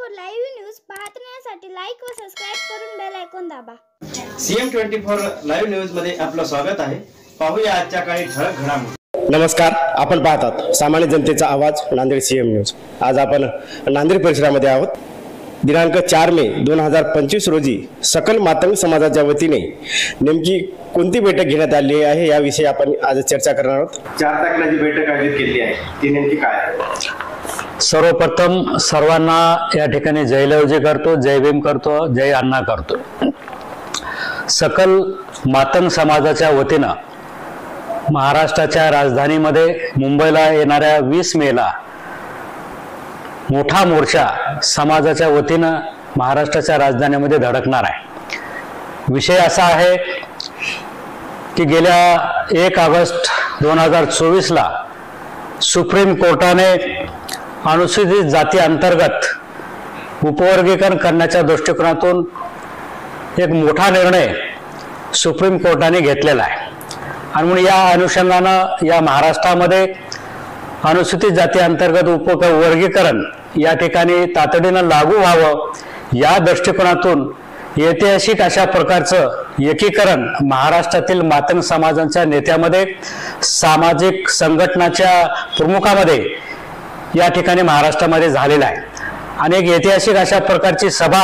24 live news पाहण्यासाठी like व subscribe करून बेल आयकॉन दाबा। CM24 लाईव्ह न्यूज मध्ये आपलं स्वागत आहे। पाहूया आजच्या काही ठळक घडामोडी। नमस्कार, आपण पाहतात सामान्य जनतेचा आवाज नांदेड CM न्यूज। आज आपण नांदेड परिसरामध्ये आहोत। दिनांक 4 मे 2025 रोजी सकल मातंग समाजाच्या वतीने नेमकी कोणती बैठक घेण्यात आली आहे याविषयी आपण आज चर्चा करणार आहोत। 4 तारखेला जी बैठक आयोजित केली आहे ती नेमकी काय आहे? सर्वप्रथम सर्वांना या ठिकाणी जय लवजी करतो, जय भीम करतो, जय अण्णा करतो। सकल मातंग समाजाच्या वतीनं महाराष्ट्राच्या राजधानीमध्ये मुंबईला येणाऱ्या 20 मेला मोठा मोर्चा समाजाच्या वतीनं महाराष्ट्राच्या राजधानीमध्ये धडकणार आहे। विषय असा आहे की गेल्या 1 ऑगस्ट 2024 ला सुप्रीम कोर्टाने अनुसूचित जाती अंतर्गत उपवर्गीकरण करण्याच्या दृष्टिकोनातून एक मोठा निर्णय सुप्रीम कोर्टाने घेतलेला आहे आणि म्हणून या अनुषंगानं या महाराष्ट्रामध्ये अनुसूचित जाती अंतर्गत उपवर्गीकरण या ठिकाणी तातडीनं लागू व्हावं या दृष्टिकोनातून ऐतिहासिक अशा प्रकारचं एकीकरण महाराष्ट्रातील मातंग समाजाच्या नेत्यामध्ये, सामाजिक संघटनाच्या प्रमुखामध्ये या ठिकाणी महाराष्ट्रामध्ये झालेला आहे आणि एक ऐतिहासिक अशा प्रकारची सभा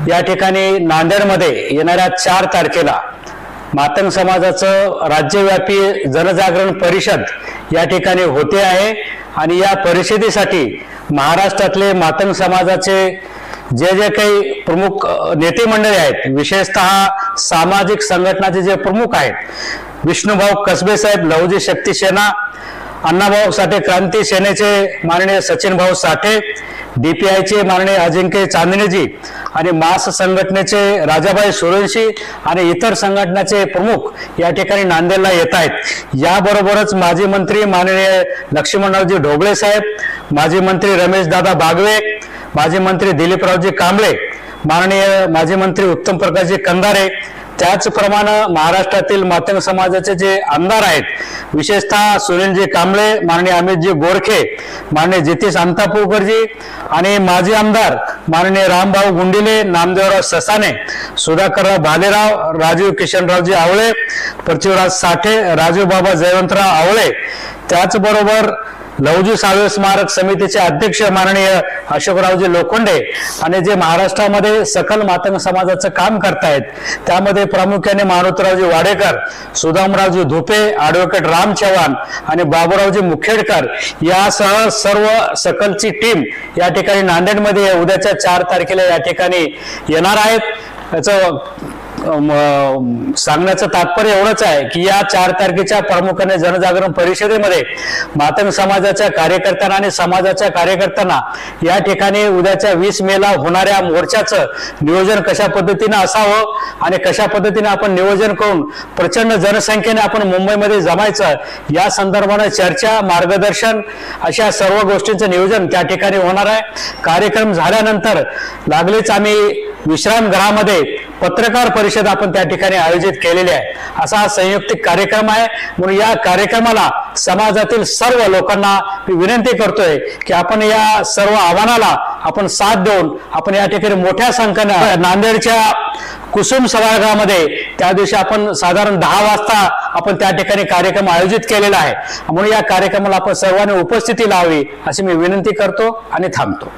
या ठिकाणी नांदेडमध्ये येणाऱ्या 4 तारखेला मातंग समाजाचं राज्यव्यापी जनजागरण परिषद या ठिकाणी होते आहे आणि या परिषदेसाठी महाराष्ट्रातले मातंग समाजाचे जे काही प्रमुख नेते मंडळी आहेत, विशेषतः सामाजिक संघटनाचे जे प्रमुख आहेत, विष्णुभाऊ कसबे साहेब लहुजी शक्ती सेना, अण्णाभाऊ साठे क्रांती सेनेचे माननीय सचिन भाऊ साठे, DPIचे माननीय अजिंक्य चांदणेजी आणि मास संघटनेचे राजाबाई सुरेंशी आणि इतर संघटनाचे प्रमुख या ठिकाणी नांदेडला येत आहेत। याबरोबरच माजी मंत्री माननीय लक्ष्मणरावजी ढोबळे साहेब, माजी मंत्री रमेश दादा बागवे, माजी मंत्री दिलीपरावजी कांबळे, माननीय माजी मंत्री उत्तम प्रकाशजी कंदारे, त्याचप्रमाणे महाराष्ट्रातील मातंग समाजाचे जे आमदार आहेत, विशेषतः सुनीलजी कांबळे, माननीय अमितजी गोरखे, माननीय जितेश अंतापूरकरजी आणि माजी आमदार माननीय रामभाऊ गुंडिले, नामदेवराव ससाने, सुधाकरराव भालेराव, राजीव किशनरावजी आवळे, पृथ्वीराज साठे, राजीव बाबा जयवंतराव आवळे, त्याचबरोबर लहुजी साळवे स्मारक समितीचे अध्यक्ष माननीय अशोकरावजी लोखंडे आणि जे महाराष्ट्रामध्ये सकल मातंग समाजाचं काम करतायत त्यामध्ये प्रामुख्याने मारुतरावजी वाडेकर, सुदामरावजी धुपे, ॲडव्होकेट राम चव्हाण आणि बाबूरावजी मुखेडकर यासह सर्व सकलची टीम या ठिकाणी नांदेडमध्ये उद्याच्या 4 तारखेला या ठिकाणी येणार आहेत। याचं सांगण्याचं तात्पर्य एवढंच आहे की या 4 तारखेच्या प्रामुख्याने जनजागरण परिषदेमध्ये मातंग समाजाच्या कार्यकर्त्यांना आणि समाजाच्या कार्यकर्त्यांना या ठिकाणी उद्याच्या 20 मेला होणाऱ्या मोर्चाचं नियोजन कशा पद्धतीने असावं आणि कशा पद्धतीने आपण नियोजन करून प्रचंड जनसंख्येने आपण मुंबईमध्ये जमायचं या संदर्भाने चर्चा, मार्गदर्शन अशा सर्व गोष्टींचं नियोजन त्या ठिकाणी होणार आहे। कार्यक्रम झाल्यानंतर लागलीच आम्ही विश्रामगृहामध्ये पत्रकार परिषद आपण त्या ठिकाणी आयोजित केलेली आहे। असा हा संयुक्तिक कार्यक्रम आहे म्हणून या कार्यक्रमाला समाजातील सर्व लोकांना मी विनंती करतोय की आपण या सर्व आव्हानाला आपण साथ देऊन आपण या ठिकाणी मोठ्या संख्येने नांदेडच्या कुसुम सभागृहामध्ये त्या दिवशी आपण साधारण 10 वाजता आपण त्या ठिकाणी कार्यक्रम आयोजित केलेला आहे म्हणून या कार्यक्रमाला आपण सर्वांनी उपस्थिती लावावी अशी मी विनंती करतो आणि थांबतो।